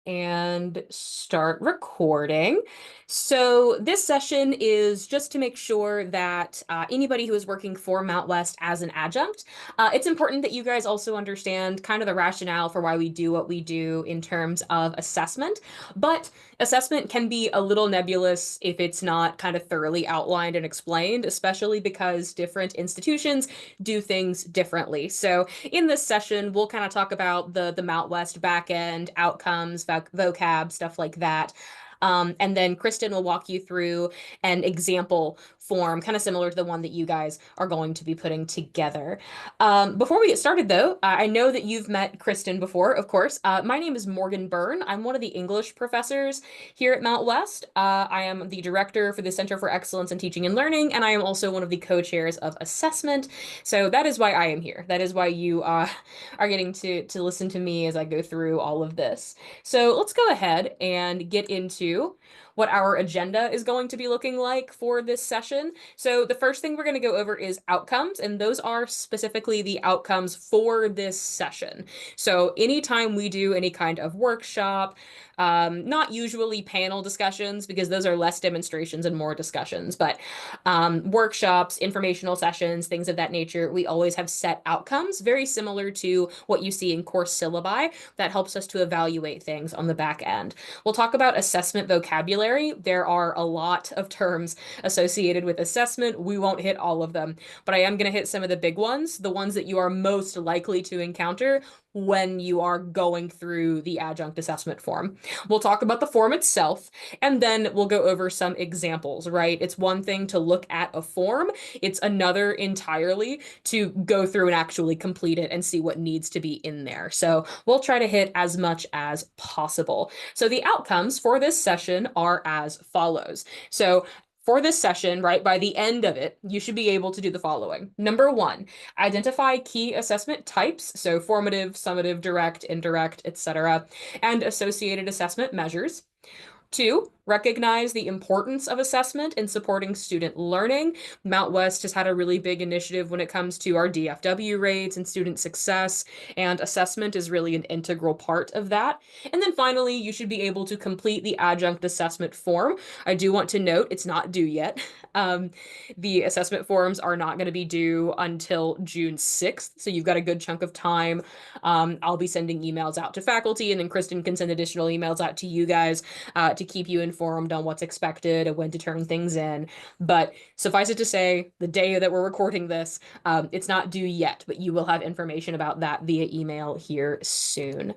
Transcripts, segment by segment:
and start recording. So this session is just to make sure that anybody who is working for Mount West as an adjunct, it's important that you guys also understand kind of the rationale for why we do what we do in terms of assessment. But assessment can be a little nebulous if it's not kind of thoroughly outlined and explained, especially because different institutions do things differently. So in this session, we'll kind of talk about the Mount West backend, outcomes, vocab, stuff like that. And then Kristen will walk you through an example form, kind of similar to the one that you guys are going to be putting together. Before we get started, though, I know that you've met Kristen before, of course. My name is Morgan Byrne. I'm one of the English professors here at Mount West. I am the director for the Center for Excellence in Teaching and Learning, and I am also one of the co-chairs of assessment. So that is why I am here. That is why you are getting to listen to me as I go through all of this. So let's go ahead and get into what our agenda is going to be looking like for this session. So the first thing we're going to go over is outcomes, and those are specifically the outcomes for this session. So anytime we do any kind of workshop, not usually panel discussions because those are less demonstrations and more discussions, but workshops, informational sessions, things of that nature, we always have set outcomes, very similar to what you see in course syllabi that helps us to evaluate things on the back end. We'll talk about assessment vocabulary. There are a lot of terms associated with assessment. We won't hit all of them, but I am going to hit some of the big ones, the ones that you are most likely to encounter when you are going through the adjunct assessment form. We'll talk about the form itself, and then we'll go over some examples, right? It's one thing to look at a form. It's another entirely to go through and actually complete it and see what needs to be in there. So we'll try to hit as much as possible. So the outcomes for this session are as follows. So for this session, right, by the end of it, you should be able to do the following. Number one, identify key assessment types, so formative, summative, direct, indirect, etc., and associated assessment measures. Two, recognize the importance of assessment in supporting student learning. Mount West has had a really big initiative when it comes to our DFW rates and student success, and assessment is really an integral part of that. And then finally, you should be able to complete the adjunct assessment form. I do want to note it's not due yet. The assessment forms are not going to be due until June 6th, so you've got a good chunk of time. I'll be sending emails out to faculty, and then Kristen can send additional emails out to you guys to keep you informed on what's expected and when to turn things in. But suffice it to say, the day that we're recording this, it's not due yet, but you will have information about that via email here soon.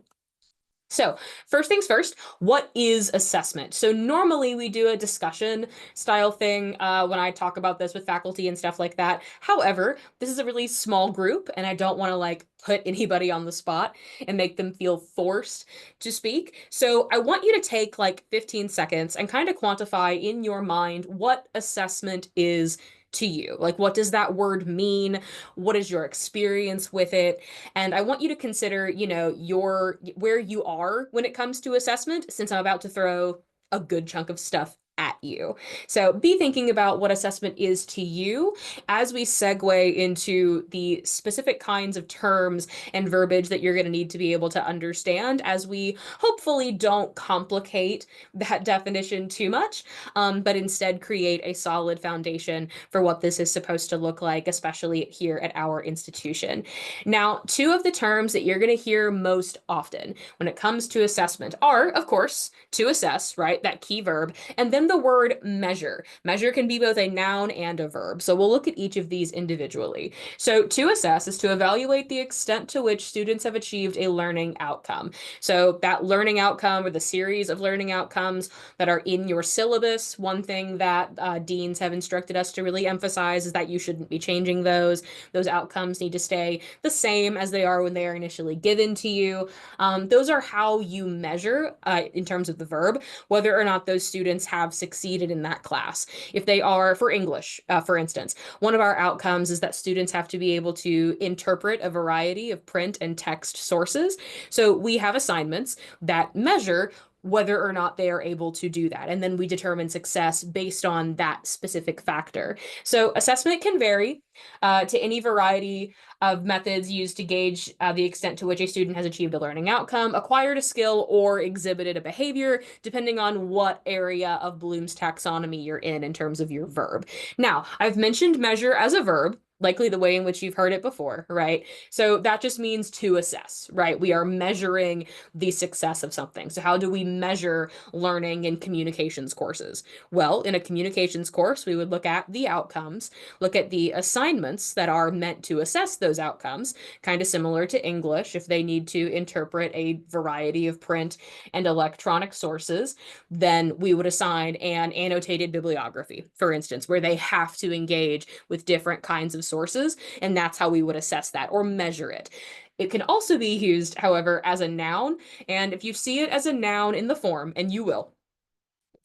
So first things first, what is assessment? So normally we do a discussion style thing when I talk about this with faculty and stuff like that. However, this is a really small group and I don't want to like put anybody on the spot and make them feel forced to speak. So I want you to take like 15 seconds and kind of quantify in your mind what assessment is to you. Like, what does that word mean? What is your experience with it? And I want you to consider, where you are when it comes to assessment, since I'm about to throw a good chunk of stuff at you. So be thinking about what assessment is to you as we segue into the specific kinds of terms and verbiage that you're going to need to be able to understand as we hopefully don't complicate that definition too much, but instead create a solid foundation for what this is supposed to look like, especially here at our institution. Now, two of the terms that you're going to hear most often when it comes to assessment are, of course, to assess, right? That key verb, and then the word measure. Measure can be both a noun and a verb. So we'll look at each of these individually. So to assess is to evaluate the extent to which students have achieved a learning outcome. So that learning outcome or the series of learning outcomes that are in your syllabus, one thing that deans have instructed us to really emphasize is that you shouldn't be changing those. Those outcomes need to stay the same as they are when they are initially given to you. Those are how you measure, in terms of the verb, whether or not those students have succeeded in that class. If they are, for English, for instance, one of our outcomes is that students have to be able to interpret a variety of print and text sources. So we have assignments that measure whether or not they are able to do that. And then we determine success based on that specific factor. So assessment can vary to any variety of methods used to gauge the extent to which a student has achieved a learning outcome, acquired a skill, or exhibited a behavior, depending on what area of Bloom's taxonomy you're in terms of your verb. Now, I've mentioned measure as a verb, likely the way in which you've heard it before, right? So that just means to assess, right? We are measuring the success of something. So how do we measure learning in communications courses? Well, in a communications course, we would look at the outcomes, look at the assignments that are meant to assess those outcomes, kind of similar to English if they need to interpret a variety of print and electronic sources. Then we would assign an annotated bibliography, for instance, where they have to engage with different kinds of sources, and that's how we would assess that or measure it. It can also be used, however, as a noun, and if you see it as a noun in the form, and you will,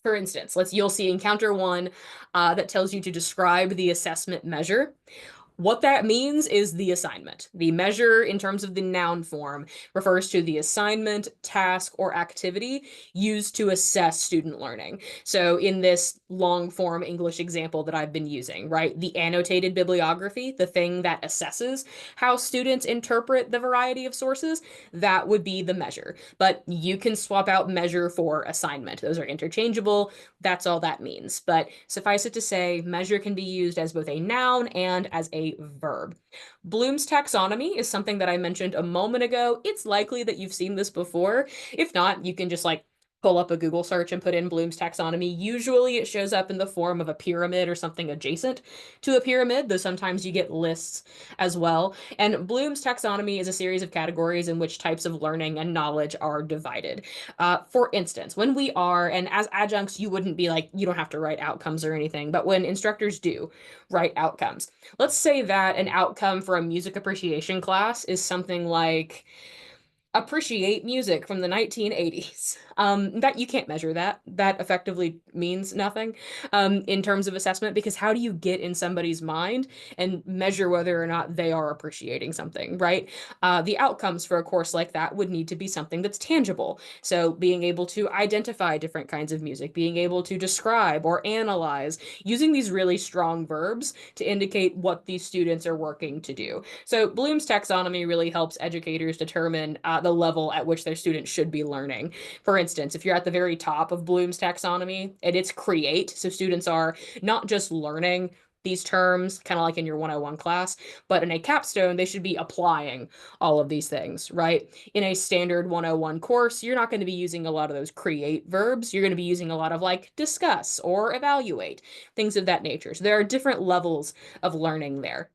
for instance, you'll see encounter one that tells you to describe the assessment measure. What that means is the assignment. The measure, in terms of the noun form, refers to the assignment, task, or activity used to assess student learning. So in this long form English example that I've been using, right, the annotated bibliography, the thing that assesses how students interpret the variety of sources, that would be the measure. But you can swap out measure for assignment. Those are interchangeable. That's all that means. But suffice it to say, measure can be used as both a noun and as a verb. Bloom's taxonomy is something that I mentioned a moment ago. It's likely that you've seen this before. If not, you can just pull up a Google search and put in Bloom's taxonomy. Usually it shows up in the form of a pyramid or something adjacent to a pyramid, though sometimes you get lists as well. And Bloom's taxonomy is a series of categories in which types of learning and knowledge are divided. For instance, when we are, and as adjuncts, you wouldn't be you don't have to write outcomes or anything, but when instructors do write outcomes, let's say that an outcome for a music appreciation class is something like appreciate music from the 1980s. That you can't measure that. That effectively means nothing in terms of assessment, because how do you get in somebody's mind and measure whether or not they are appreciating something, right? The outcomes for a course like that would need to be something that's tangible. So being able to identify different kinds of music, being able to describe or analyze, using these really strong verbs to indicate what these students are working to do. So Bloom's taxonomy really helps educators determine the level at which their students should be learning. For instance, if you're at the very top of Bloom's taxonomy and it's create, so students are not just learning these terms, kind of like in your 101 class, but in a capstone, they should be applying all of these things, right? In a standard 101 course, you're not going to be using a lot of those create verbs. You're going to be using a lot of discuss or evaluate, things of that nature. So there are different levels of learning there.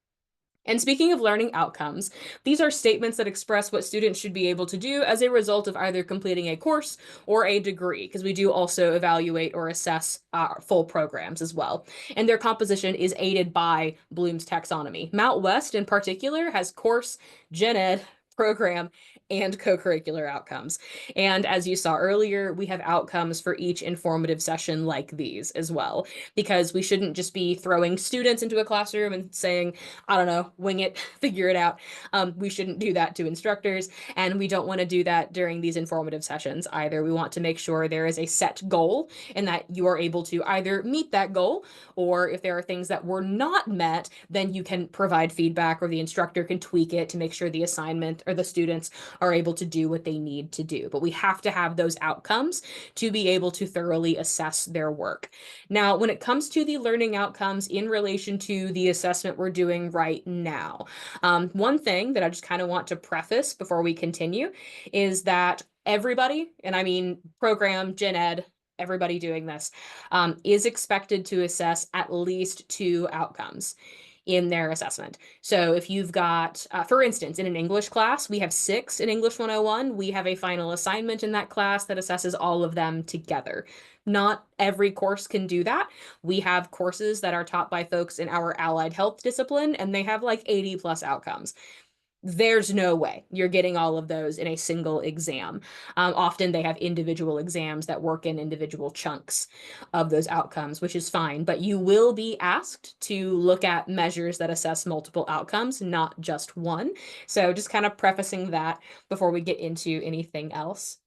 And speaking of learning outcomes, these are statements that express what students should be able to do as a result of either completing a course or a degree, because we do also evaluate or assess full programs as well. And their composition is aided by Bloom's taxonomy. Mount West, in particular, has course, gen ed, program, and co-curricular outcomes. And as you saw earlier, we have outcomes for each informative session like these as well, because we shouldn't just be throwing students into a classroom and saying, I don't know, wing it, figure it out. We shouldn't do that to instructors, and we don't want to do that during these informative sessions either. We want to make sure there is a set goal and that you are able to either meet that goal, or if there are things that were not met, then you can provide feedback or the instructor can tweak it to make sure the assignment or the students are able to do what they need to do. But we have to have those outcomes to be able to thoroughly assess their work. Now, when it comes to the learning outcomes in relation to the assessment we're doing right now, one thing that I just kind of want to preface before we continue is that everybody, and I mean program, gen ed, everybody doing this, is expected to assess at least 2 outcomes in their assessment. So if you've got, for instance, in an English class, we have 6 in English 101. We have a final assignment in that class that assesses all of them together. Not every course can do that. We have courses that are taught by folks in our allied health discipline, and they have 80 plus outcomes. There's no way you're getting all of those in a single exam. Often they have individual exams that work in individual chunks of those outcomes, which is fine, but you will be asked to look at measures that assess multiple outcomes, not just one. So just kind of prefacing that before we get into anything else.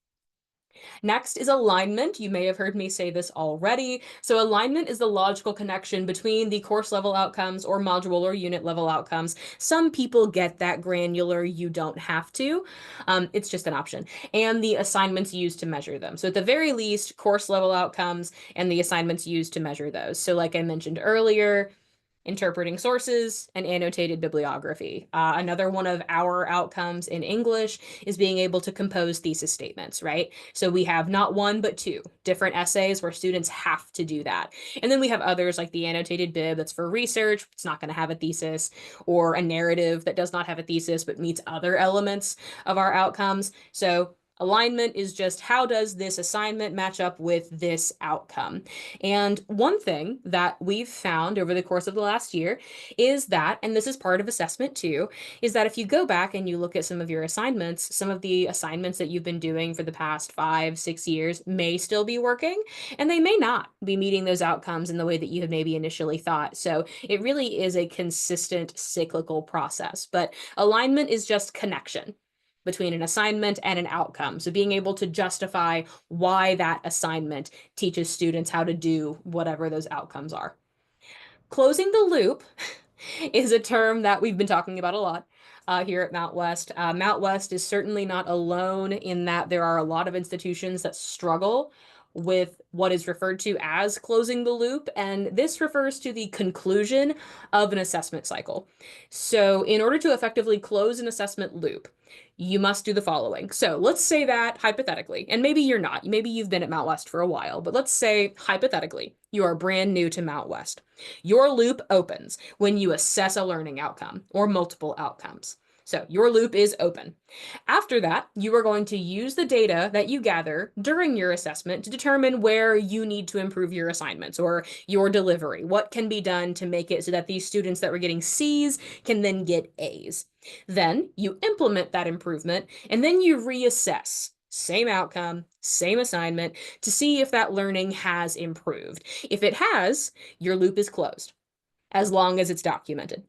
Next is alignment. You may have heard me say this already. So alignment is the logical connection between the course level outcomes or module or unit level outcomes. Some people get that granular. You don't have to. It's just an option. And the assignments used to measure them. So at the very least, course level outcomes and the assignments used to measure those. So like I mentioned earlier, interpreting sources, and annotated bibliography. Another one of our outcomes in English is being able to compose thesis statements, right? So we have not one, but two different essays where students have to do that. And then we have others like the annotated bib that's for research. It's not going to have a thesis, or a narrative that does not have a thesis but meets other elements of our outcomes. So alignment is just how does this assignment match up with this outcome? And one thing that we've found over the course of the last year is that, and this is part of assessment too, is that if you go back and you look at some of your assignments, some of the assignments that you've been doing for the past 5, 6 years may still be working, and they may not be meeting those outcomes in the way that you had maybe initially thought. So it really is a consistent cyclical process. But alignment is just connection between an assignment and an outcome. So being able to justify why that assignment teaches students how to do whatever those outcomes are. Closing the loop is a term that we've been talking about a lot here at Mount West. Mount West is certainly not alone in that there are a lot of institutions that struggle with what is referred to as closing the loop, and this refers to the conclusion of an assessment cycle. So in order to effectively close an assessment loop, you must do the following. So let's say that hypothetically, and maybe you're not, maybe you've been at Mount West for a while, but let's say hypothetically, you are brand new to Mount West. Your loop opens when you assess a learning outcome or multiple outcomes. So your loop is open. After that, you are going to use the data that you gather during your assessment to determine where you need to improve your assignments or your delivery. What can be done to make it so that these students that were getting C's can then get A's. Then you implement that improvement, and then you reassess. Same outcome, same assignment, to see if that learning has improved. If it has, your loop is closed, as long as it's documented.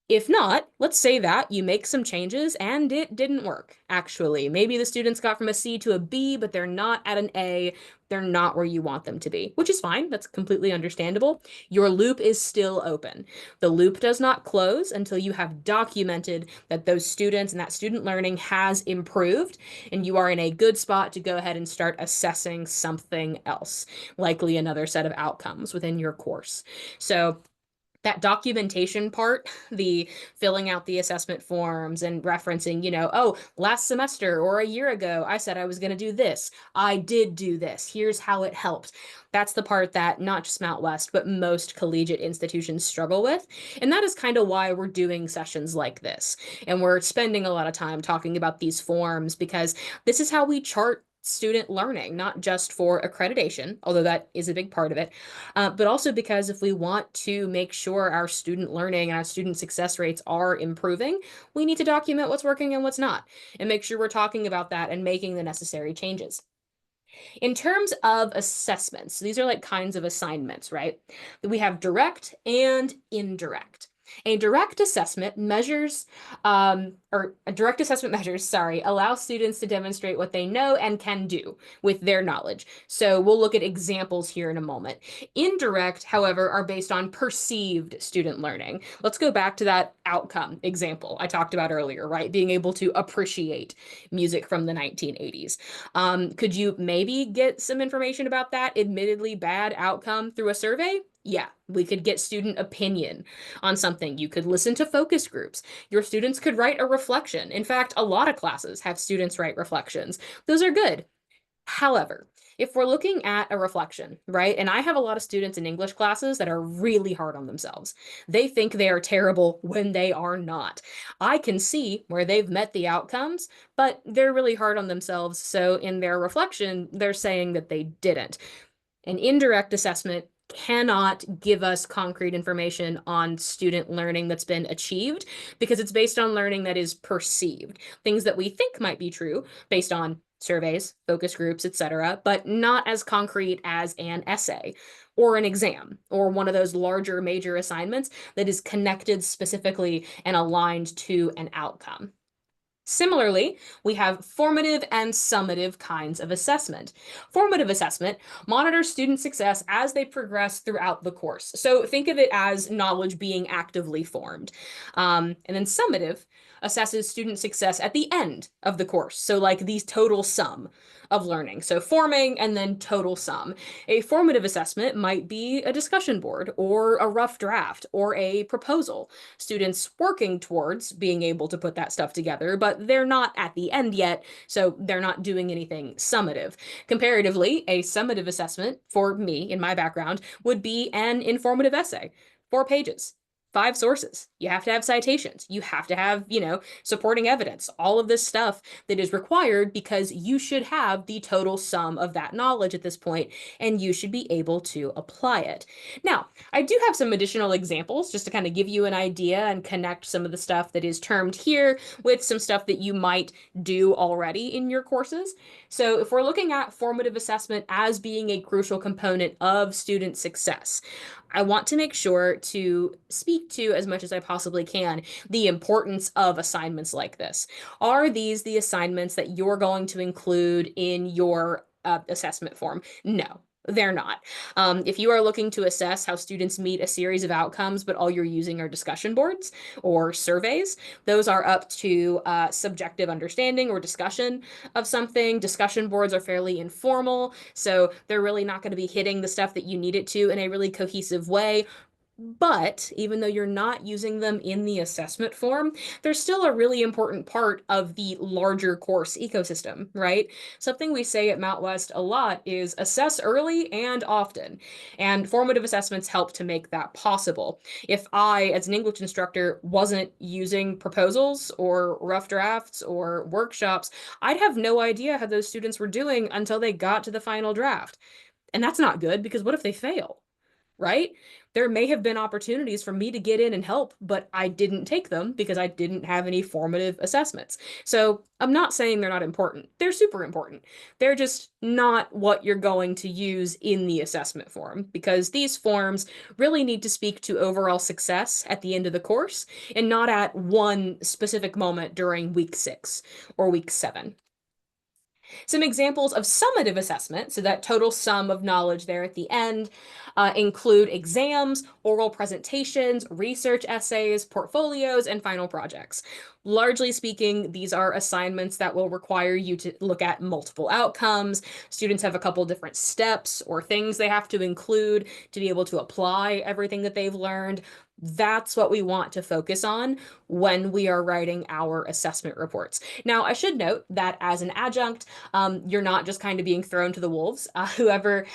If not, let's say that you make some changes and it didn't work, actually. Maybe the students got from a C to a B, but they're not at an A. They're not where you want them to be, which is fine. That's completely understandable. Your loop is still open. The loop does not close until you have documented that those students and that student learning has improved, and you are in a good spot to go ahead and start assessing something else, likely another set of outcomes within your course. So that documentation part, the filling out the assessment forms and referencing, oh, last semester or a year ago, I said I was going to do this. I did do this. Here's how it helped. That's the part that not just Mount West, but most collegiate institutions struggle with. And that is kind of why we're doing sessions like this. And we're spending a lot of time talking about these forms, because this is how we chart student learning, not just for accreditation, although that is a big part of it, but also because if we want to make sure our student learning and our student success rates are improving, we need to document what's working and what's not, and make sure we're talking about that and making the necessary changes. In terms of assessments, these are like kinds of assignments, right? We have direct and indirect. A direct assessment measures, or a direct assessment measures, sorry, allow students to demonstrate what they know and can do with their knowledge. So we'll look at examples here in a moment. Indirect, however, are based on perceived student learning. Let's go back to that outcome example I talked about earlier, right? Being able to appreciate music from the 1980s. Could you maybe get some information about that admittedly bad outcome through a survey? Yeah, we could get student opinion on something. You could listen to focus groups. Your students could write a reflection. In fact, a lot of classes have students write reflections. Those are good. However, if we're looking at a reflection, right, and I have a lot of students in English classes that are really hard on themselves. They think they are terrible when they are not. I can see where they've met the outcomes, but they're really hard on themselves. So in their reflection, they're saying that they didn't. An indirect assessment cannot give us concrete information on student learning that's been achieved, because it's based on learning that is perceived, things that we think might be true based on surveys, focus groups, etc., but not as concrete as an essay or an exam or one of those larger major assignments that is connected specifically and aligned to an outcome. Similarly, we have formative and summative kinds of assessment. Formative assessment monitors student success as they progress throughout the course. So think of it as knowledge being actively formed. And then summative assesses student success at the end of the course. So like these total sum of learning. So forming and then total sum. A formative assessment might be a discussion board or a rough draft or a proposal. Students working towards being able to put that stuff together, but they're not at the end yet, so they're not doing anything summative. Comparatively, a summative assessment for me in my background would be an informative essay, 4 pages. 5 sources. You have to have citations. You have to have, supporting evidence, all of this stuff that is required because you should have the total sum of that knowledge at this point, and you should be able to apply it. Now, I do have some additional examples just to kind of give you an idea and connect some of the stuff that is termed here with some stuff that you might do already in your courses. So if we're looking at formative assessment as being a crucial component of student success, I want to make sure to speak to, as much as I possibly can, the importance of assignments like this. Are these the assignments that you're going to include in your assessment form? No. They're not. If you are looking to assess how students meet a series of outcomes, but all you're using are discussion boards or surveys, those are up to subjective understanding or discussion of something. Discussion boards are fairly informal, so they're really not going to be hitting the stuff that you need it to in a really cohesive way. But even though you're not using them in the assessment form, they're still a really important part of the larger course ecosystem, right? Something we say at Mount West a lot is assess early and often. And formative assessments help to make that possible. If I, as an English instructor, wasn't using proposals or rough drafts or workshops, I'd have no idea how those students were doing until they got to the final draft. And that's not good because what if they fail? Right? There may have been opportunities for me to get in and help, but I didn't take them because I didn't have any formative assessments. So I'm not saying they're not important. They're super important. They're just not what you're going to use in the assessment form because these forms really need to speak to overall success at the end of the course and not at one specific moment during week 6 or week 7. Some examples of summative assessment, so that total sum of knowledge there at the end, include exams, oral presentations, research essays, portfolios, and final projects. Largely speaking, these are assignments that will require you to look at multiple outcomes. Students have a couple different steps or things they have to include to be able to apply everything that they've learned. That's what we want to focus on when we are writing our assessment reports. Now, I should note that as an adjunct, you're not just kind of being thrown to the wolves. Whoever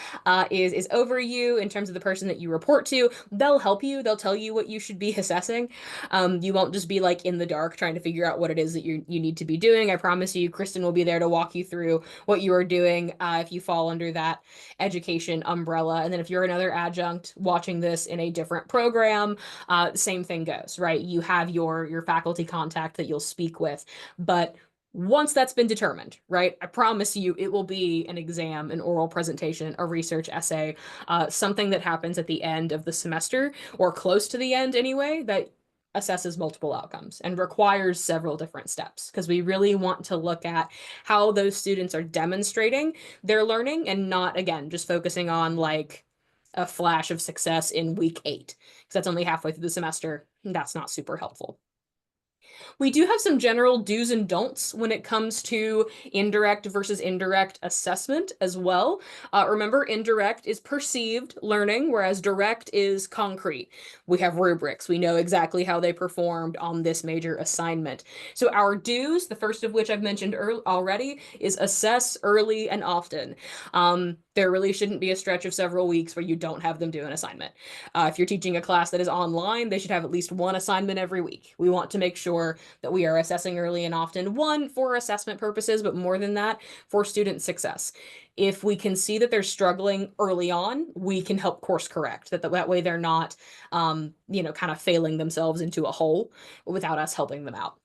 is over you in terms of the person that you report to, they'll help you. They'll tell you what you should be assessing. You won't just be like in the dark trying to figure out what it is that you need to be doing. I promise you, Kristen will be there to walk you through what you are doing if you fall under that education umbrella. And then if you're another adjunct watching this in a different program, same thing goes, right? You have your faculty contact that you'll speak with, but once that's been determined, right, I promise you it will be an exam, an oral presentation, a research essay, something that happens at the end of the semester or close to the end anyway, that assesses multiple outcomes and requires several different steps because we really want to look at how those students are demonstrating their learning and not, again, just focusing on like a flash of success in week 8 because that's only halfway through the semester. That's not super helpful. We do have some general do's and don'ts when it comes to indirect versus indirect assessment as well. Remember, indirect is perceived learning, whereas direct is concrete. We have rubrics. We know exactly how they performed on this major assignment. So our do's, the first of which I've mentioned already, is assess early and often. There really shouldn't be a stretch of several weeks where you don't have them do an assignment. If you're teaching a class that is online, they should have at least one assignment every week. We want to make sure that we are assessing early and often, one, for assessment purposes, but more than that, for student success. If we can see that they're struggling early on, we can help course correct. That way they're not, kind of failing themselves into a hole without us helping them out.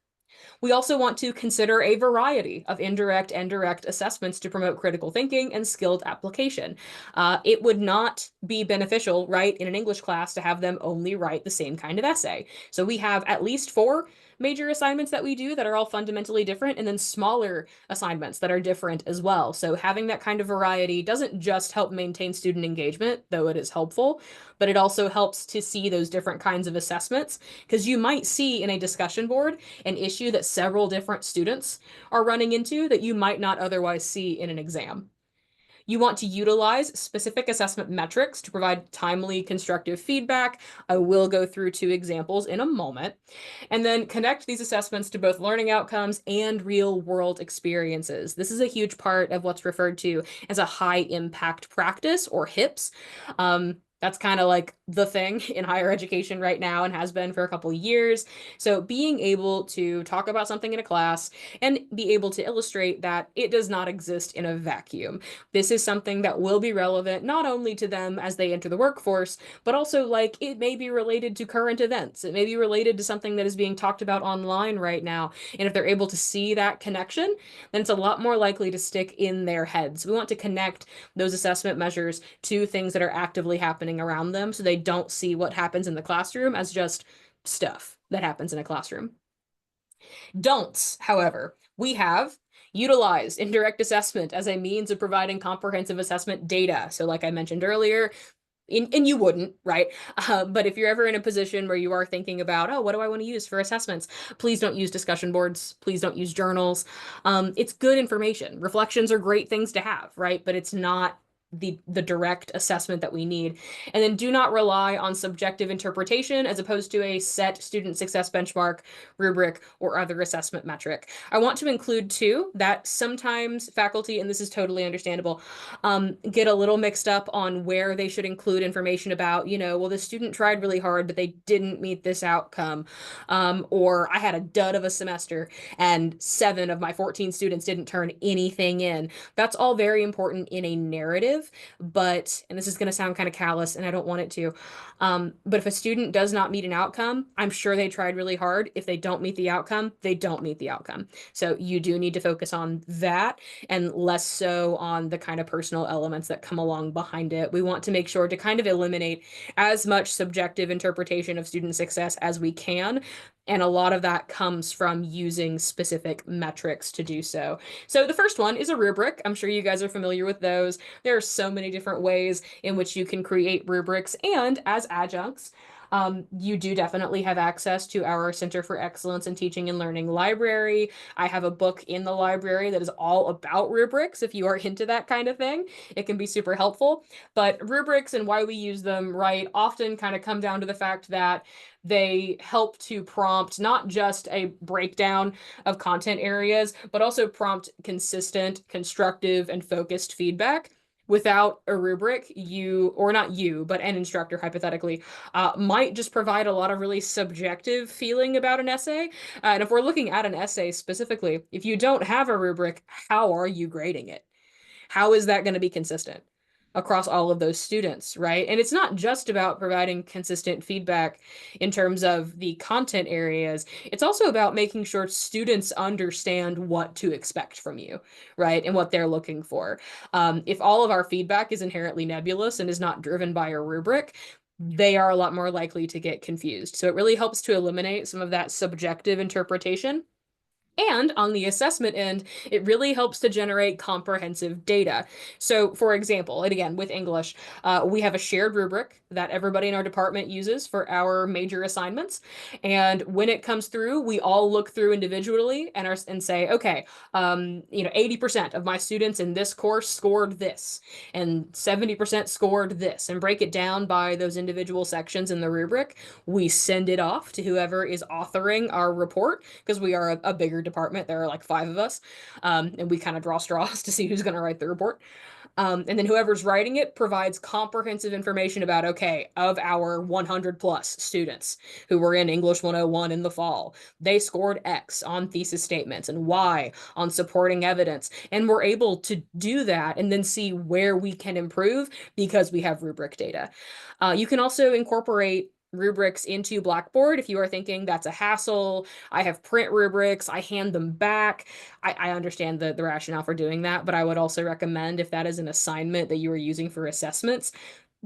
We also want to consider a variety of indirect and direct assessments to promote critical thinking and skilled application. It would not be beneficial, right, in an English class to have them only write the same kind of essay. So we have at least 4 major assignments that we do that are all fundamentally different, and then smaller assignments that are different as well. So having that kind of variety doesn't just help maintain student engagement, though it is helpful, but it also helps to see those different kinds of assessments, because you might see in a discussion board an issue that several different students are running into that you might not otherwise see in an exam. You want to utilize specific assessment metrics to provide timely, constructive feedback. I will go through two examples in a moment. And then connect these assessments to both learning outcomes and real world experiences. This is a huge part of what's referred to as a high impact practice, or HIPS. That's kind of like the thing in higher education right now and has been for a couple of years. So being able to talk about something in a class and be able to illustrate that it does not exist in a vacuum. This is something that will be relevant not only to them as they enter the workforce, but also like it may be related to current events. It may be related to something that is being talked about online right now. And if they're able to see that connection, then it's a lot more likely to stick in their heads. We want to connect those assessment measures to things that are actively happening around them so they don't see what happens in the classroom as just stuff that happens in a classroom. Don'ts, however, we have utilized indirect assessment as a means of providing comprehensive assessment data. So like I mentioned earlier, and you wouldn't, right? But if you're ever in a position where you are thinking about, oh, what do I want to use for assessments? Please don't use discussion boards. Please don't use journals. It's good information. Reflections are great things to have, right? But it's not the direct assessment that we need. And then do not rely on subjective interpretation as opposed to a set student success benchmark, rubric, or other assessment metric. I want to include too that sometimes faculty, and this is totally understandable, get a little mixed up on where they should include information about, well, the student tried really hard, but they didn't meet this outcome. Or I had a dud of a semester and 7 of my 14 students didn't turn anything in. That's all very important in a narrative, but, and this is going to sound kind of callous and I don't want it to, but if a student does not meet an outcome, I'm sure they tried really hard. If they don't meet the outcome, they don't meet the outcome. So you do need to focus on that and less so on the kind of personal elements that come along behind it. We want to make sure to kind of eliminate as much subjective interpretation of student success as we can. And a lot of that comes from using specific metrics to do so. So the first one is a rubric. I'm sure you guys are familiar with those. There are so many different ways in which you can create rubrics. And as adjuncts, you do definitely have access to our Center for Excellence in Teaching and Learning library. I have a book in the library that is all about rubrics. If you are into that kind of thing, it can be super helpful. But rubrics and why we use them, right, often kind of come down to the fact that they help to prompt not just a breakdown of content areas, but also prompt consistent, constructive, and focused feedback. Without a rubric, you, or not you, but an instructor hypothetically, might just provide a lot of really subjective feeling about an essay. And if we're looking at an essay specifically, if you don't have a rubric, how are you grading it? How is that going to be consistent across all of those students, right? And it's not just about providing consistent feedback in terms of the content areas. It's also about making sure students understand what to expect from you, right? And what they're looking for. If all of our feedback is inherently nebulous and is not driven by a rubric, they are a lot more likely to get confused. So it really helps to eliminate some of that subjective interpretation. And on the assessment end, it really helps to generate comprehensive data. So, for example, and again, with English, we have a shared rubric that everybody in our department uses for our major assignments. And when it comes through, we all look through individually and say, okay, 80% of my students in this course scored this, and 70% scored this, and break it down by those individual sections in the rubric. We send it off to whoever is authoring our report, because we are a bigger department. There are like 5 of us, and we kind of draw straws to see who's going to write the report. And then whoever's writing it provides comprehensive information about, okay, of our 100 plus students who were in English 101 in the fall, they scored X on thesis statements and Y on supporting evidence. And we're able to do that and then see where we can improve because we have rubric data. You can also incorporate rubrics into Blackboard if you are thinking that's a hassle. I have print rubrics, I hand them back. I understand the rationale for doing that, but I would also recommend if that is an assignment that you are using for assessments,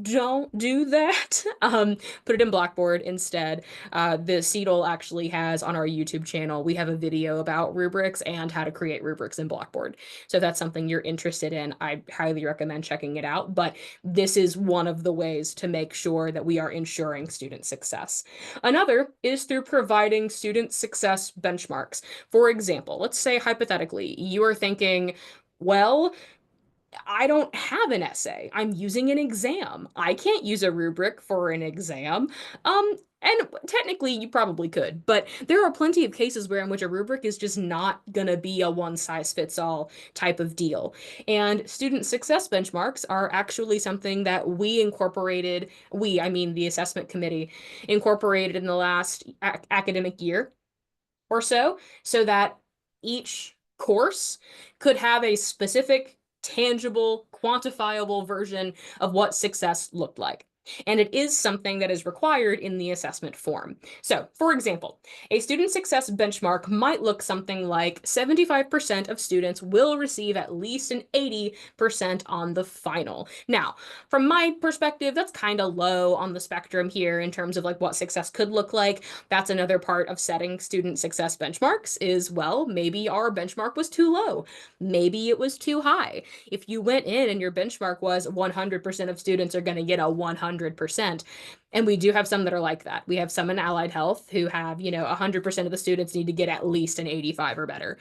don't do that. Put it in Blackboard instead. The CETL actually has on our YouTube channel, we have a video about rubrics and how to create rubrics in Blackboard. So if that's something you're interested in, I highly recommend checking it out. But this is one of the ways to make sure that we are ensuring student success. Another is through providing student success benchmarks. For example, let's say hypothetically, you are thinking, well, I don't have an essay. I'm using an exam. I can't use a rubric for an exam. And technically you probably could, but there are plenty of cases where in which a rubric is just not gonna be a one size fits all type of deal. And student success benchmarks are actually something that we incorporated, I mean the assessment committee incorporated in the last academic year or so, so that each course could have a specific, tangible, quantifiable version of what success looked like. And it is something that is required in the assessment form. So, for example, a student success benchmark might look something like 75% of students will receive at least an 80% on the final. Now, from my perspective, that's kind of low on the spectrum here in terms of like what success could look like. That's another part of setting student success benchmarks is, well, maybe our benchmark was too low. Maybe it was too high. If you went in and your benchmark was 100% of students are going to get a 100%, and we do have some that are like that. We have some in allied health who have, 100% of the students need to get at least an 85 or better,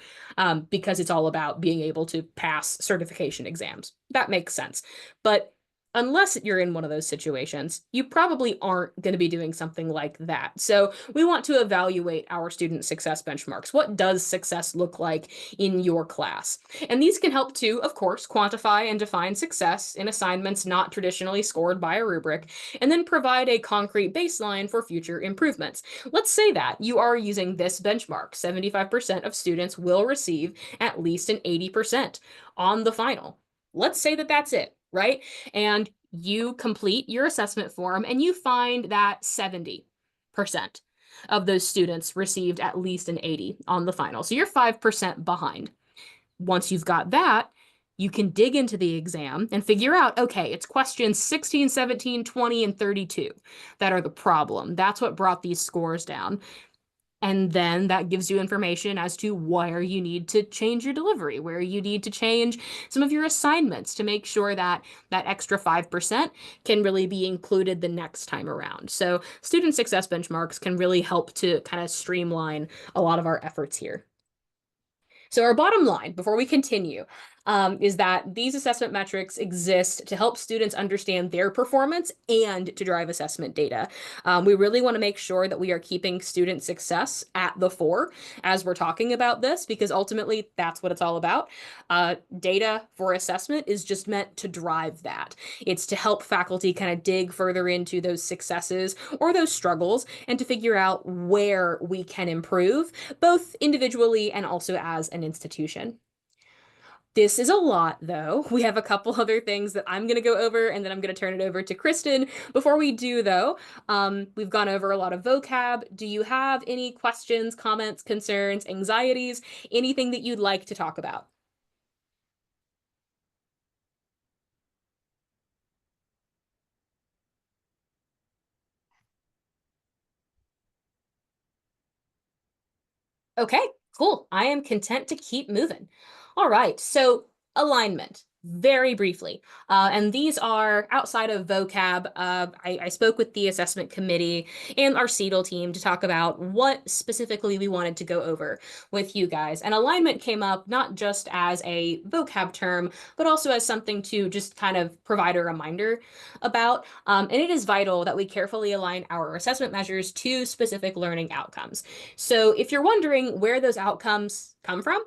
because it's all about being able to pass certification exams. That makes sense. But unless you're in one of those situations, you probably aren't going to be doing something like that. So we want to evaluate our student success benchmarks. What does success look like in your class? And these can help to, of course, quantify and define success in assignments not traditionally scored by a rubric, and then provide a concrete baseline for future improvements. Let's say that you are using this benchmark. 75% of students will receive at least an 80% on the final. Let's say that that's it, right? And you complete your assessment form and you find that 70% of those students received at least an 80 on the final. So you're 5% behind. Once you've got that, you can dig into the exam and figure out, okay, it's questions 16, 17, 20, and 32 that are the problem. That's what brought these scores down. And then that gives you information as to where you need to change your delivery, where you need to change some of your assignments to make sure that that extra 5% can really be included the next time around. So student success benchmarks can really help to kind of streamline a lot of our efforts here. So our bottom line, before we continue, is that these assessment metrics exist to help students understand their performance and to drive assessment data. We really want to make sure that we are keeping student success at the fore as we're talking about this, because ultimately that's what it's all about. Data for assessment is just meant to drive that. It's to help faculty kind of dig further into those successes or those struggles and to figure out where we can improve, both individually and also as an institution. This is a lot, though. We have a couple other things that I'm going to go over, and then I'm going to turn it over to Kristen. Before we do, though, we've gone over a lot of vocab. Do you have any questions, comments, concerns, anxieties, anything that you'd like to talk about? Okay, cool. I am content to keep moving. All right, so alignment, very briefly. And these are outside of vocab. I spoke with the assessment committee and our CETL team to talk about what specifically we wanted to go over with you guys. And alignment came up not just as a vocab term, but also as something to just kind of provide a reminder about. And it is vital that we carefully align our assessment measures to specific learning outcomes. So if you're wondering where those outcomes come from,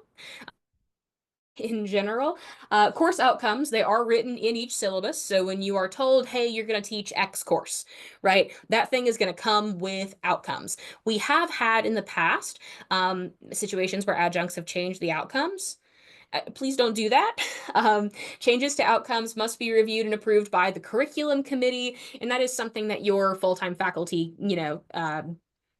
in general, course outcomes, they are written in each syllabus. So when you are told, hey, you're going to teach X course, right? That thing is going to come with outcomes. We have had in the past situations where adjuncts have changed the outcomes. Please don't do that. Changes to outcomes must be reviewed and approved by the curriculum committee, and that is something that your full-time faculty,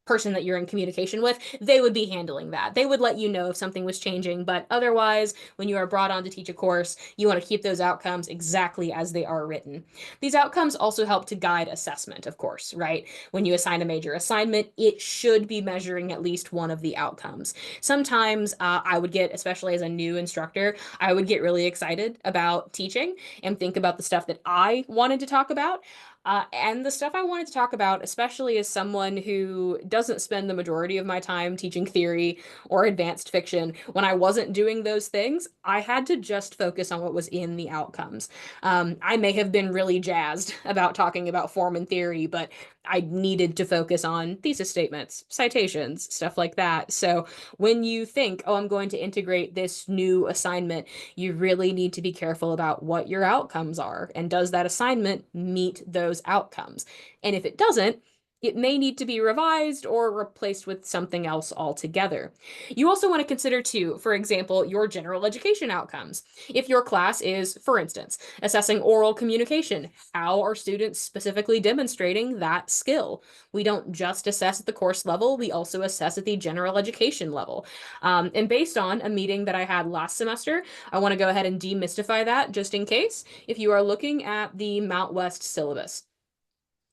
person that you're in communication with, they would be handling that. They would let you know if something was changing, but otherwise, when you are brought on to teach a course, you want to keep those outcomes exactly as they are written. These outcomes also help to guide assessment, of course, right? When you assign a major assignment, it should be measuring at least one of the outcomes. Sometimes I would get, especially as a new instructor, I would get really excited about teaching and think about the stuff that I wanted to talk about. And the stuff I wanted to talk about, especially as someone who doesn't spend the majority of my time teaching theory or advanced fiction, when I wasn't doing those things, I had to just focus on what was in the outcomes. I may have been really jazzed about talking about form and theory, but I needed to focus on thesis statements, citations, stuff like that. So when you think, oh, I'm going to integrate this new assignment, you really need to be careful about what your outcomes are. And does that assignment meet those outcomes? And if it doesn't, it may need to be revised or replaced with something else altogether. You also want to consider, too, for example, your general education outcomes. If your class is, for instance, assessing oral communication, how are students specifically demonstrating that skill? We don't just assess at the course level, we also assess at the general education level. And based on a meeting that I had last semester, I want to go ahead and demystify that just in case. If you are looking at the Mount West syllabus,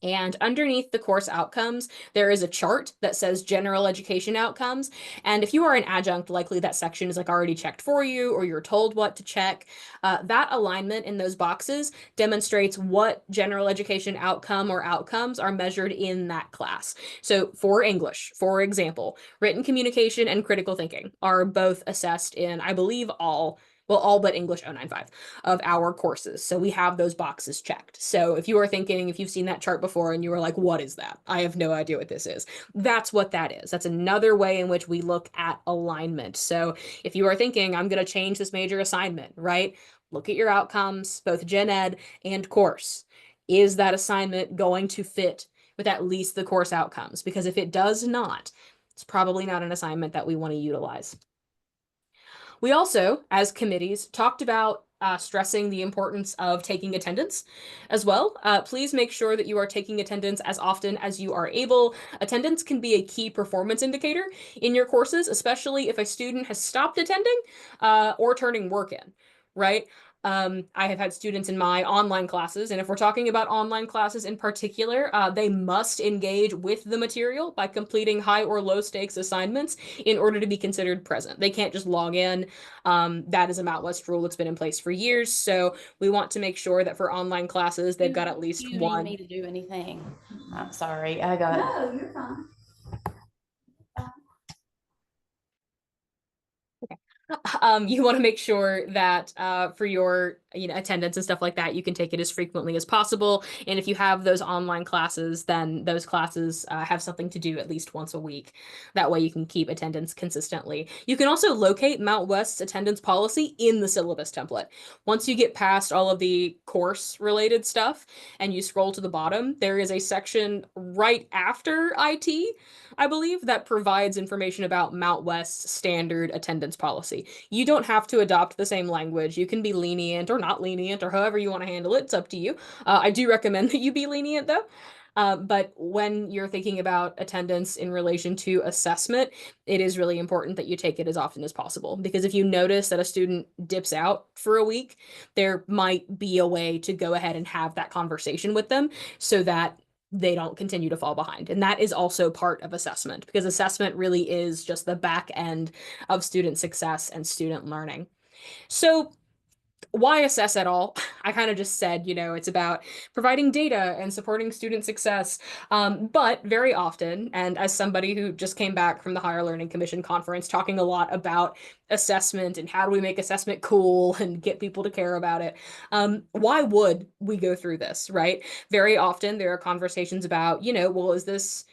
and underneath the course outcomes, there is a chart that says general education outcomes. And if you are an adjunct, likely that section is like already checked for you, or you're told what to check. That alignment in those boxes demonstrates what general education outcome or outcomes are measured in that class. So for English, for example, written communication and critical thinking are both assessed in, I believe, all but English 095 of our courses. So we have those boxes checked. So if you are thinking, if you've seen that chart before and you were like, what is that? I have no idea what this is. That's what that is. That's another way in which we look at alignment. So if you are thinking, I'm going to change this major assignment, right? Look at your outcomes, both gen ed and course. Is that assignment going to fit with at least the course outcomes? Because if it does not, it's probably not an assignment that we want to utilize. We also, as committees, talked about stressing the importance of taking attendance as well. Please make sure that you are taking attendance as often as you are able. Attendance can be a key performance indicator in your courses, especially if a student has stopped attending or turning work in, right? I have had students in my online classes, and if we're talking about online classes in particular, they must engage with the material by completing high or low stakes assignments in order to be considered present. They can't just log in. That is a Mount West rule that's been in place for years. So we want to make sure that for online classes, they've got at least You one. need me to do anything? I'm sorry, I got. No, you're fine. You want to make sure that for your attendance and stuff like that, you can take it as frequently as possible. And if you have those online classes, then those classes have something to do at least once a week. That way you can keep attendance consistently. You can also locate Mount West's attendance policy in the syllabus template. Once you get past all of the course related stuff and you scroll to the bottom, there is a section right after IT, I believe, that provides information about Mount West's standard attendance policy. You don't have to adopt the same language. You can be lenient or not lenient or however you want to handle it. It's up to you. I do recommend that you be lenient though. But when you're thinking about attendance in relation to assessment, it is really important that you take it as often as possible. Because if you notice that a student dips out for a week, there might be a way to go ahead and have that conversation with them so that they don't continue to fall behind. And that is also part of assessment because assessment really is just the back end of student success and student learning. So why assess at all? I kind of just said, it's about providing data and supporting student success. But very often, and as somebody who just came back from the Higher Learning Commission conference, talking a lot about assessment and how do we make assessment cool and get people to care about it, why would we go through this, right? Very often there are conversations about, well, is this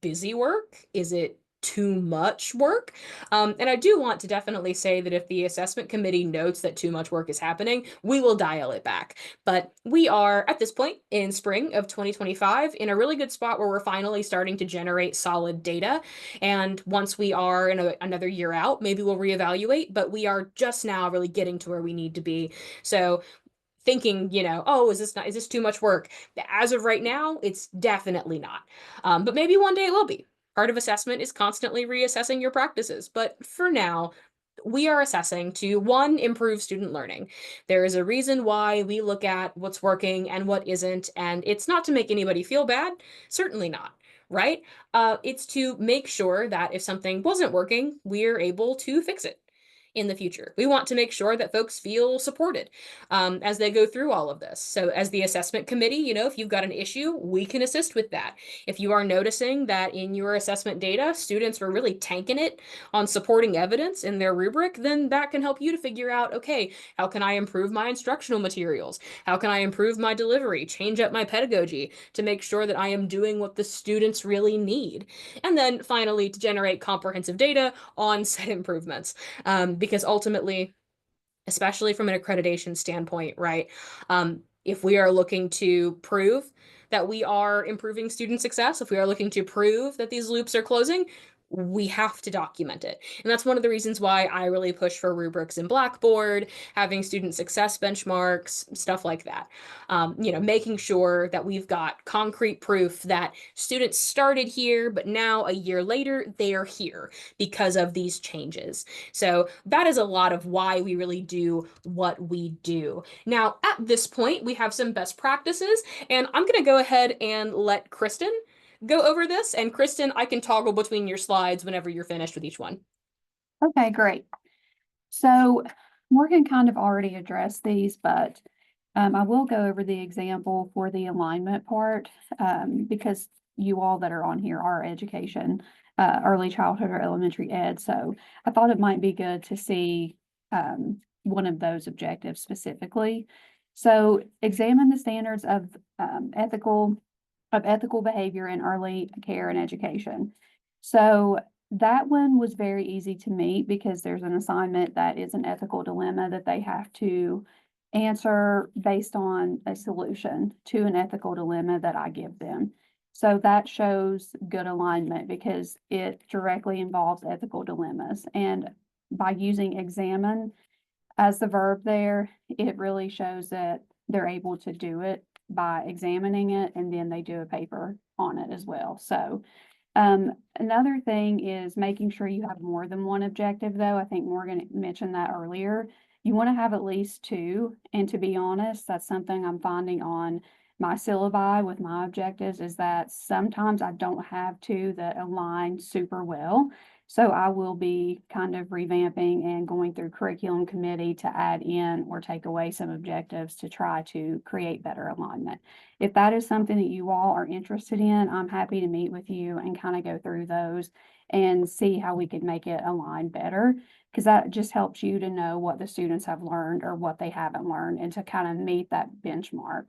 busy work? Is it too much work? And I do want to definitely say that if the assessment committee notes that too much work is happening, we will dial it back. But we are at this point in spring of 2025 in a really good spot where we're finally starting to generate solid data. And once we are in another year out, maybe we'll reevaluate, but we are just now really getting to where we need to be. So thinking, oh, is this too much work? As of right now, it's definitely not. But maybe one day it will be. Part of assessment is constantly reassessing your practices, but for now, we are assessing to one, improve student learning. There is a reason why we look at what's working and what isn't, and it's not to make anybody feel bad, certainly not, right? It's to make sure that if something wasn't working, we're able to fix it in the future. We want to make sure that folks feel supported as they go through all of this. So, as the assessment committee, if you've got an issue, we can assist with that. If you are noticing that in your assessment data, students were really tanking it on supporting evidence in their rubric, then that can help you to figure out, okay, how can I improve my instructional materials? How can I improve my delivery, change up my pedagogy to make sure that I am doing what the students really need? And then finally, to generate comprehensive data on said improvements. Because ultimately, especially from an accreditation standpoint, right? If we are looking to prove that we are improving student success, if we are looking to prove that these loops are closing, we have to document it. And that's one of the reasons why I really push for rubrics in Blackboard, having student success benchmarks, stuff like that. Making sure that we've got concrete proof that students started here, but now a year later, they're here because of these changes. So that is a lot of why we really do what we do. Now, at this point, we have some best practices, and I'm going to go ahead and let Kristen go over this. And Kristen, I can toggle between your slides whenever you're finished with each one. Okay, great. So Morgan kind of already addressed these, but I will go over the example for the alignment part because you all that are on here are education, early childhood or elementary ed. So I thought it might be good to see one of those objectives specifically. So examine the standards of ethical behavior in early care and education. So that one was very easy to meet because there's an assignment that is an ethical dilemma that they have to answer based on a solution to an ethical dilemma that I give them. So that shows good alignment because it directly involves ethical dilemmas. And by using examine as the verb there, it really shows that they're able to do it by examining it and then they do a paper on it as well. So another thing is making sure you have more than one objective, though. I think Morgan mentioned that earlier. You want to have at least two. And to be honest, that's something I'm finding on my syllabi with my objectives is that sometimes I don't have two that align super well. So I will be kind of revamping and going through curriculum committee to add in or take away some objectives to try to create better alignment. If that is something that you all are interested in, I'm happy to meet with you and kind of go through those and see how we could make it align better, because that just helps you to know what the students have learned or what they haven't learned and to kind of meet that benchmark.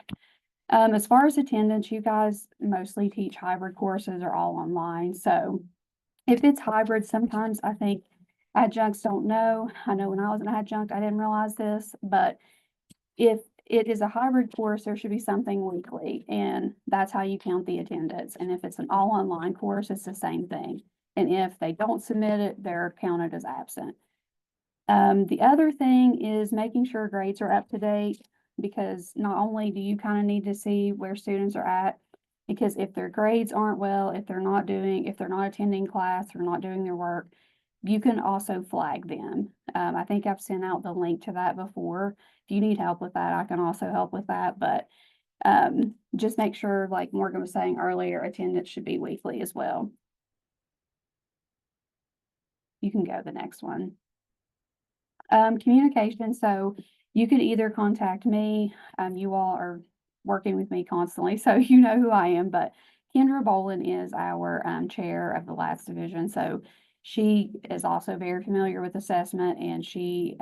As far as attendance, you guys mostly teach hybrid courses or all online. So if it's hybrid, sometimes I think adjuncts don't know. I know when I was an adjunct, I didn't realize this, but if it is a hybrid course, there should be something weekly, and that's how you count the attendance. And if it's an all online course, it's the same thing. And if they don't submit it, they're counted as absent. The other thing is making sure grades are up to date, because not only do you kind of need to see where students are at, because if their grades aren't well, if they're not attending class or not doing their work, you can also flag them. I think I've sent out the link to that before. If you need help with that, I can also help with that. But just make sure, like Morgan was saying earlier, attendance should be weekly as well. You can go to the next one. Communication. So you can either contact me. You all are working with me constantly, so you know who I am. But Kendra Bolin is our chair of the LATS division. So she is also very familiar with assessment, and she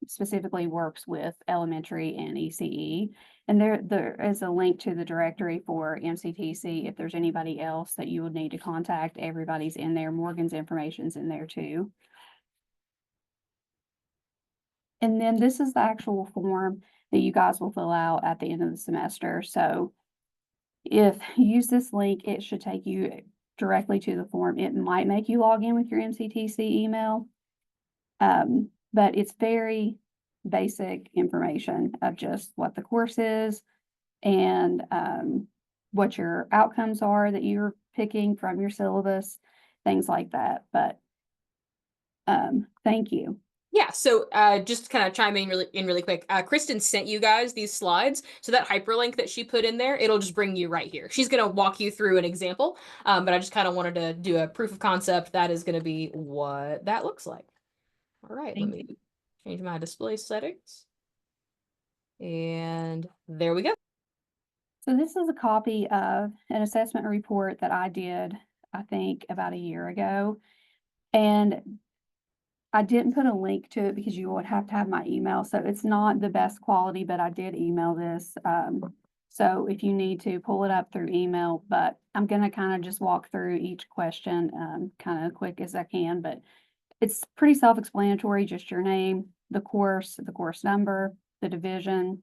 specifically works with elementary and ECE. And there is a link to the directory for MCTC. If there's anybody else that you would need to contact, everybody's in there. Morgan's information's in there too. And then this is the actual form that you guys will fill out at the end of the semester. So if you use this link, it should take you directly to the form. It might make you log in with your MCTC email. But it's very basic information of just what the course is and what your outcomes are that you're picking from your syllabus. things like that. But thank you. Yeah, so just kind of chime in really quick. Kristen sent you guys these slides, so that hyperlink that she put in there, it'll just bring you right here. She's gonna walk you through an example, but I just kind of wanted to do a proof of concept. That is gonna be what that looks like. All right, let Thank me change my display settings. And there we go. So this is a copy of an assessment report that I did, I think, about a year ago. And I didn't put a link to it because you would have to have my email. So it's not the best quality, but I did email this. So if you need to pull it up through email, but I'm going to kind of just walk through each question kind of quick as I can, but it's pretty self-explanatory, just your name, the course number, the division.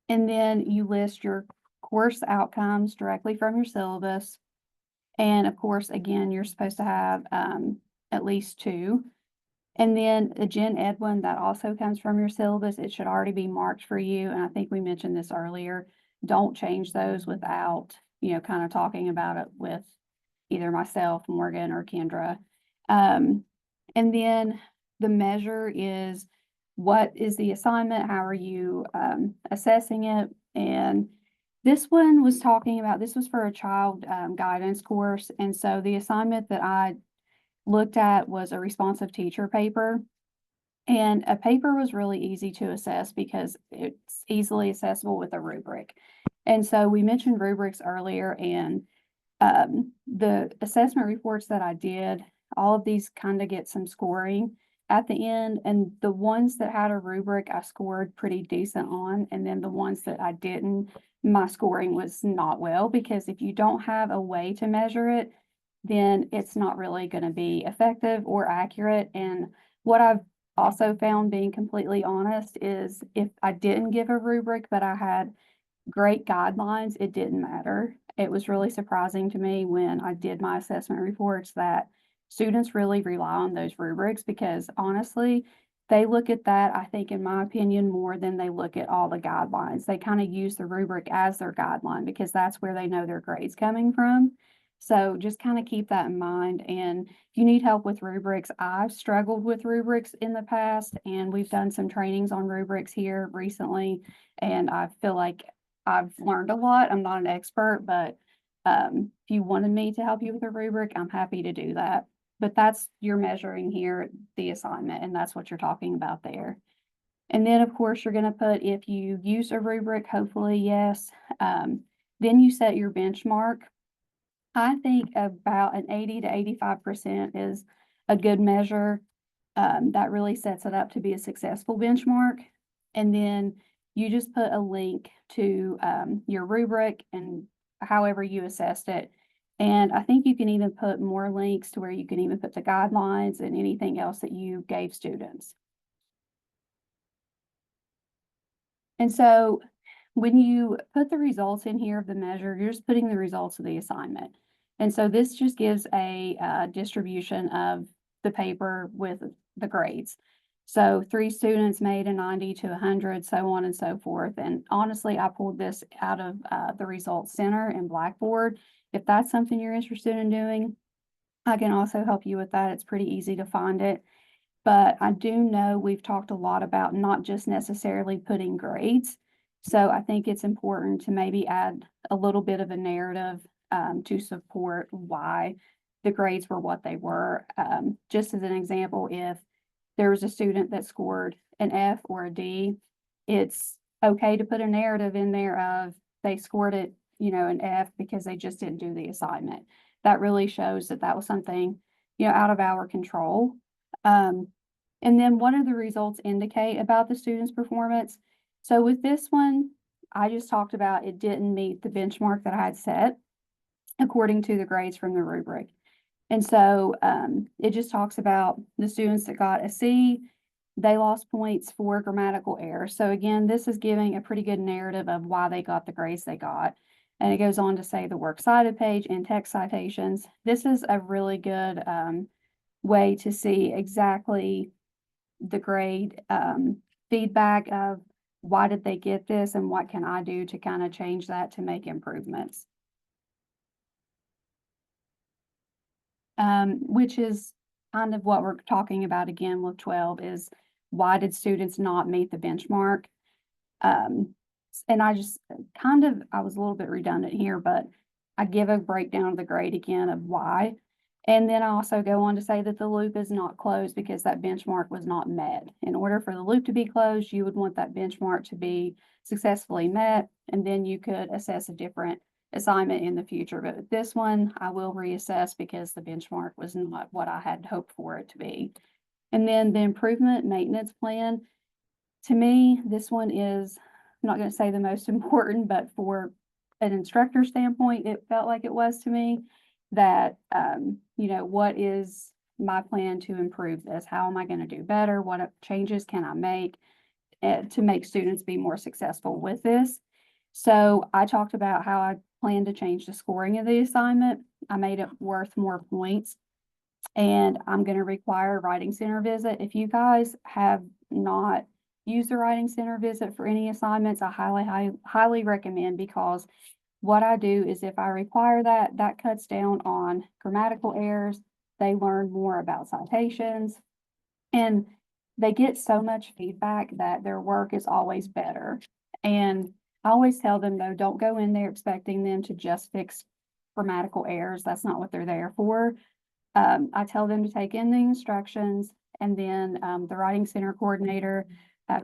And then you list your course outcomes directly from your syllabus. And of course, again, you're supposed to have at least 2. And then a Gen Ed one that also comes from your syllabus, it should already be marked for you. And I think we mentioned this earlier. Don't change those without, kind of talking about it with either myself, Morgan, or Kendra. And then the measure is, what is the assignment? How are you assessing it? And this one was talking about, this was for a child guidance course. And so the assignment that I looked at was a responsive teacher paper. And a paper was really easy to assess because it's easily accessible with a rubric. And so we mentioned rubrics earlier, and the assessment reports that I did, all of these kind of get some scoring at the end. And the ones that had a rubric, I scored pretty decent on. And then the ones that I didn't, my scoring was not well, because if you don't have a way to measure it, then it's not really going to be effective or accurate. And what I've also found, being completely honest, is if I didn't give a rubric, but I had great guidelines, it didn't matter. It was really surprising to me when I did my assessment reports that students really rely on those rubrics, because honestly, they look at that, I think, in my opinion, more than they look at all the guidelines. They kind of use the rubric as their guideline because that's where they know their grade's coming from. So just kind of keep that in mind. And if you need help with rubrics, I've struggled with rubrics in the past, and we've done some trainings on rubrics here recently. And I feel like I've learned a lot. I'm not an expert, but if you wanted me to help you with a rubric, I'm happy to do that. But that's, you're measuring here the assignment, and that's what you're talking about there. And then, of course, you're going to put, if you use a rubric, hopefully, yes. Then you set your benchmark. I think about an 80 to 85% is a good measure. That really sets it up to be a successful benchmark. And then you just put a link to your rubric and however you assessed it. And I think you can even put more links to where you can even put the guidelines and anything else that you gave students. And so when you put the results in here of the measure, you're just putting the results of the assignment. And so this just gives a distribution of the paper with the grades. So 3 students made a 90 to 100, so on and so forth. And honestly, I pulled this out of the results center in Blackboard. If that's something you're interested in doing, I can also help you with that. It's pretty easy to find it. But I do know we've talked a lot about not just necessarily putting grades. So I think it's important to maybe add a little bit of a narrative to support why the grades were what they were. Just as an example, if there was a student that scored an F or a D, it's okay to put a narrative in there of they scored it, an F because they just didn't do the assignment. That really shows that that was something, out of our control. And then what do the results indicate about the student's performance? So with this one, I just talked about it didn't meet the benchmark that I had set according to the grades from the rubric. And so it just talks about the students that got a C, they lost points for grammatical errors. So again, this is giving a pretty good narrative of why they got the grades they got. And it goes on to say the works cited page and text citations. This is a really good way to see exactly the grade feedback of why did they get this and what can I do to kind of change that to make improvements. which is kind of what we're talking about again with 12 is why did students not meet the benchmark? And I just I was a little bit redundant here, but I give a breakdown of the grade again of why. And then I also go on to say that the loop is not closed because that benchmark was not met. In order for the loop to be closed, you would want that benchmark to be successfully met, and then you could assess a different assignment in the future. But with this one, I will reassess because the benchmark was not what I had hoped for it to be. And then the improvement maintenance plan, to me, this one is, I'm not going to say the most important, but for an instructor standpoint, it felt like it was to me that, what is my plan to improve this? How am I going to do better? What changes can I make to make students be more successful with this? So I talked about how I plan to change the scoring of the assignment. I made it worth more points, and I'm going to require a writing center visit. If you guys have not used the writing center visit for any assignments, I highly recommend, because what I do is if I require that, that cuts down on grammatical errors. They learn more about citations, and they get so much feedback that their work is always better. And I always tell them, though, don't go in there expecting them to just fix grammatical errors. That's not what they're there for. I tell them to take in the instructions, and then the writing center coordinator,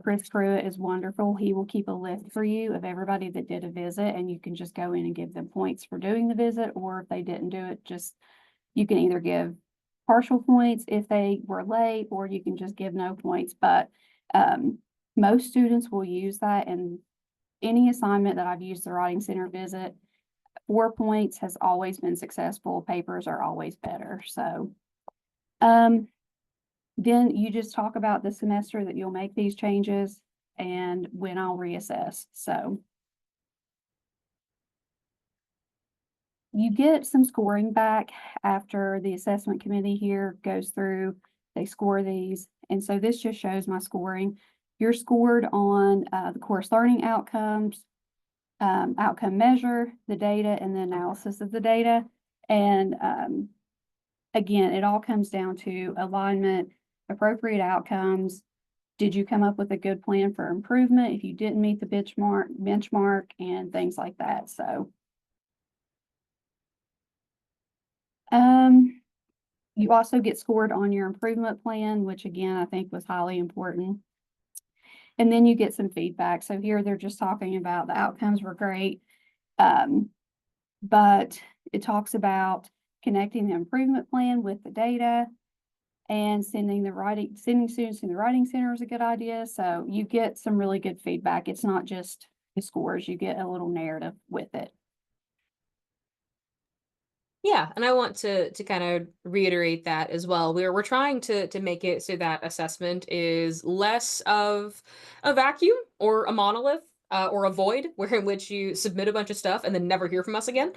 Chris Pruitt, is wonderful. He will keep a list for you of everybody that did a visit, and you can just go in and give them points for doing the visit, or if they didn't do it, you can either give partial points if they were late, or you can just give no points. But most students will use that, and any assignment that I've used the writing center visit, 4 points has always been successful. Papers are always better. So, then you just talk about the semester that you'll make these changes and when I'll reassess. So you get some scoring back after the assessment committee here goes through, they score these. And so this just shows my scoring. You're scored on the course learning outcomes, outcome measure, the data, and the analysis of the data. And again, it all comes down to alignment, appropriate outcomes. Did you come up with a good plan for improvement if you didn't meet the benchmark and things like that? So you also get scored on your improvement plan, which again, I think was highly important. And then you get some feedback. So here they're just talking about the outcomes were great. But it talks about connecting the improvement plan with the data, and sending students to the writing center is a good idea. So you get some really good feedback. It's not just the scores, you get a little narrative with it. Yeah, and I want to kind of reiterate that as well. We're trying to make it so that assessment is less of a vacuum or a monolith, or a void where in which you submit a bunch of stuff and then never hear from us again.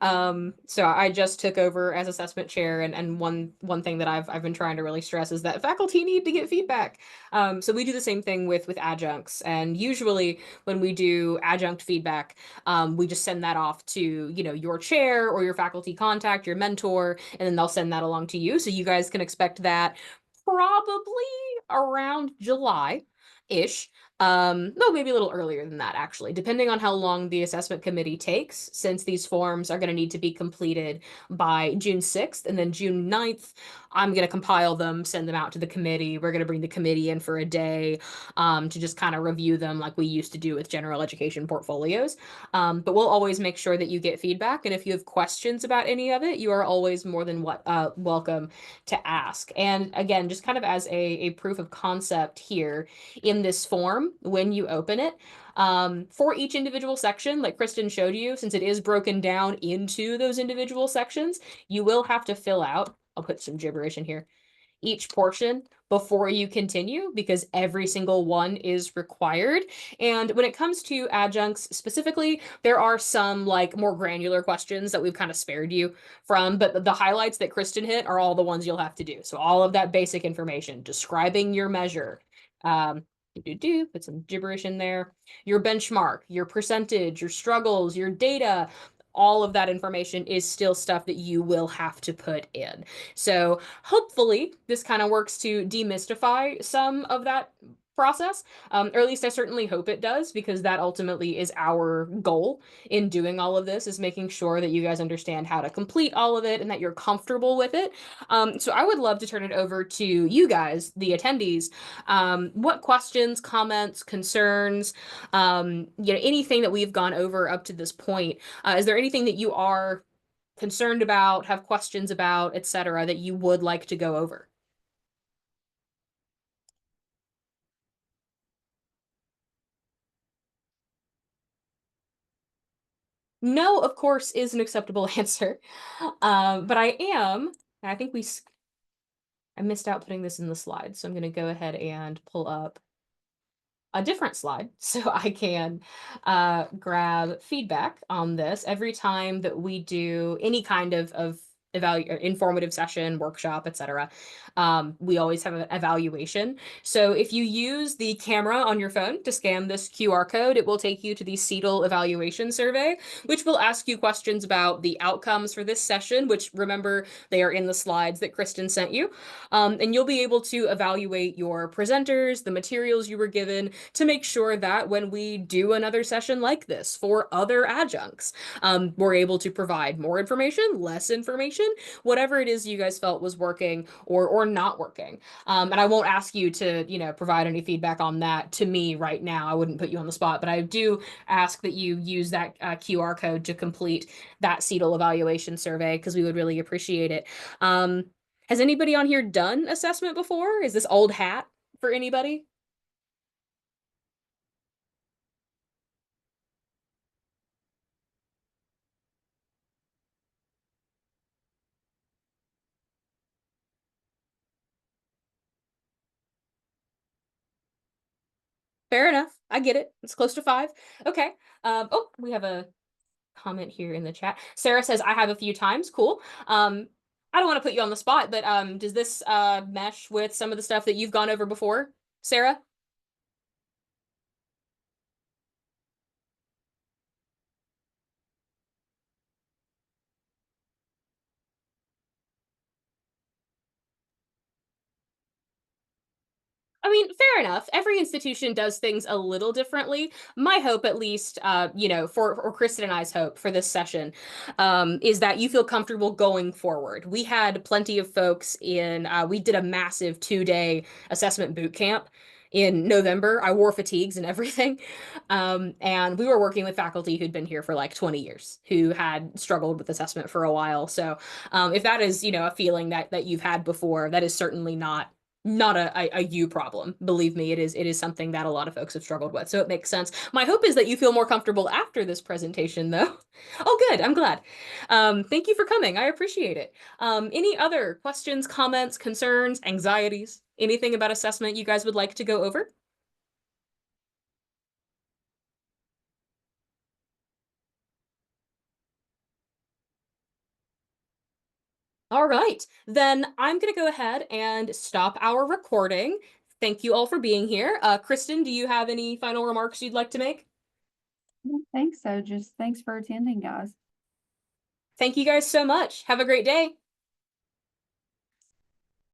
So I just took over as assessment chair, and one thing that I've been trying to really stress is that faculty need to get feedback. So we do the same thing with adjuncts, and usually when we do adjunct feedback, we just send that off to, your chair or your faculty contact, your mentor, and then they'll send that along to you. So you guys can expect that probably around July-ish. No, maybe a little earlier than that, actually, depending on how long the assessment committee takes, since these forms are going to need to be completed by June 6th, and then June 9th, I'm going to compile them, send them out to the committee. We're going to bring the committee in for a day, to just kind of review them like we used to do with general education portfolios. But we'll always make sure that you get feedback, and if you have questions about any of it, you are always more than welcome to ask. And again, just kind of as a proof of concept here, in this form, when you open it, for each individual section, like Kristen showed you, since it is broken down into those individual sections, you will have to fill out, I'll put some gibberish in here, each portion before you continue, because every single one is required. And when it comes to adjuncts specifically, there are some like more granular questions that we've kind of spared you from, but the highlights that Kristen hit are all the ones you'll have to do. So all of that basic information, describing your measure, put some gibberish in there, your benchmark, your percentage, your struggles, your data, all of that information is still stuff that you will have to put in. So hopefully this kind of works to demystify some of that process, or at least I certainly hope it does, because that ultimately is our goal in doing all of this, is making sure that you guys understand how to complete all of it and that you're comfortable with it. So I would love to turn it over to you guys, the attendees. What questions, comments, concerns, anything that we've gone over up to this point, is there anything that you are concerned about, have questions about, etc., that you would like to go over? No, of course, is an acceptable answer. But I think I missed out putting this in the slide, so I'm going to go ahead and pull up a different slide so I can grab feedback on this every time that we do any kind of informative session, workshop, etc. We always have an evaluation. So if you use the camera on your phone to scan this QR code, it will take you to the CETL evaluation survey, which will ask you questions about the outcomes for this session, which, remember, they are in the slides that Kristen sent you. And you'll be able to evaluate your presenters, the materials you were given, to make sure that when we do another session like this for other adjuncts, we're able to provide more information, less information, whatever it is you guys felt was working or not working. And I won't ask you to, provide any feedback on that to me right now. I wouldn't put you on the spot, but I do ask that you use that QR code to complete that CETL evaluation survey, because we would really appreciate it. Has anybody on here done assessment before? Is this old hat for anybody? Fair enough. I get it. It's close to 5. Okay. Oh, we have a comment here in the chat. Sarah says, I have a few times. Cool. I don't want to put you on the spot, but does this mesh with some of the stuff that you've gone over before, Sarah? I mean, fair enough. Every institution does things a little differently. My hope, at least, for Kristen and I's hope for this session, is that you feel comfortable going forward. We had plenty of folks we did a massive 2-day assessment boot camp in November. I wore fatigues and everything. And we were working with faculty who'd been here for like 20 years, who had struggled with assessment for a while. So if that is, a feeling that you've had before, that is certainly not a you problem. Believe me, it is something that a lot of folks have struggled with. So it makes sense. My hope is that you feel more comfortable after this presentation, though. Oh, good. I'm glad. Thank you for coming. I appreciate it. Any other questions, comments, concerns, anxieties, anything about assessment you guys would like to go over? All right, then I'm going to go ahead and stop our recording. Thank you all for being here. Kristen, do you have any final remarks you'd like to make? I don't think so. Just thanks for attending, guys. Thank you guys so much. Have a great day.